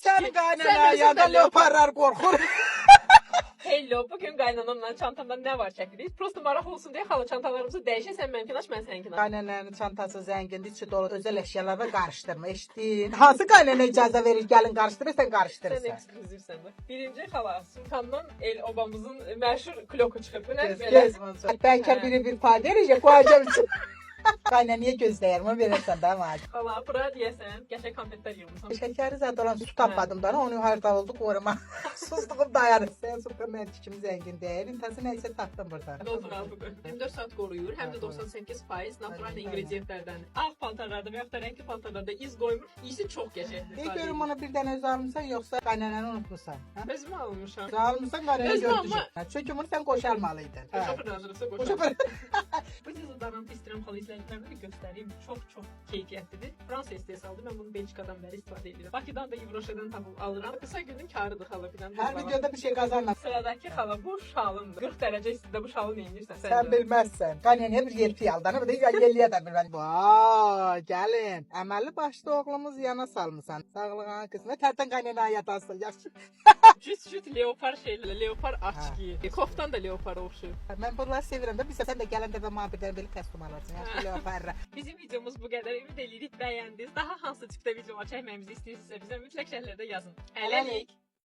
Senin kaynana ya da leoparlar korkur. Hello, bugün qaynanamla çantamda nə var çəkirik. Prosta maraq olsun deyə xala çantalarımızı dəyişək. Sən mənimkini aç, mən səninkini aç. Kaynananın çantası zəngindir, içi dolu özel eşyalarla karıştırma. Eşitdin? Hansı kaynana icazə verir gəlin karıştırırsan Sən karıştırırsan. ekskluzivsən bax. Birinci xala, Sultandan el obamızın məşhur kloku çıxıb. Bu nədir belə? Gez. Bəlkə biri bir pay verəcək, koyacağım için. Kaynanaya gözləyirəm, verirsən də ama. Xala, bura deyəsən, qəşəng konfetlər yığmışam. Şəkəri zaten olan su tapmadım da, onu harda oldu koruma. Susluğum dayanır. Sen Sultan mənim tikimi zəngin deyil. İntası nəysə tapdım burada. Natural bu. 24 saat qoruyur, həm də 98% natural ingredientlərdən. Ağ paltarlarda və yaxud da rəngli paltarlarda iz qoymur. İyisi çox qəşəngdir. Ne görüm ona bir dənə öz almışsan, yoxsa qaynananı unutmuşsan? Ha? Özümü almışam. Öz almışsan qaynananı Özüm götürəcək. Çünki bunu sən qoşalmalıydın. Şoför hazırlıqsa qoşam. Bu dezodorantı istəyirəm xala izləyicilərimə bir göstəreyim. Çox keyfiyyətlidir. Fransa istehsalıdır. Mən bunu Belçikadan bəri istifadə edirəm. Bakıdan da Yevroşadan tapıb alıram. Qısa günün karıdır xala filan. Hər videoda bir şey qazanma. Sıradakı xala bu şalımdır. 40 dərəcə istidə bu şalı neyinirsən sən? Sən bilməzsən. Qaynanaya bir yer piyaldanı, bir də yelliyə də bilmən. Vay, gəlin. Əməlli başlı oğlumuz yana salmısan. Sağlığına qismə tərtən qaynanaya yatasın. Yaxşı. Cüt leopar şeylə, leopar açki. Koftan da leopara oxşuyur. Mən bunları sevirəm də. Sən də gələndə və mühabbətlərə belə təslim alırsın. Yaxşı leoparra. Bizim videomuz bu qədər. Ümid edirik bəyəndiniz. Daha hansı tipdə videolar çəkməyimizi istəyirsinizsə bizə mütləq şərhlərdə yazın. Hələlik.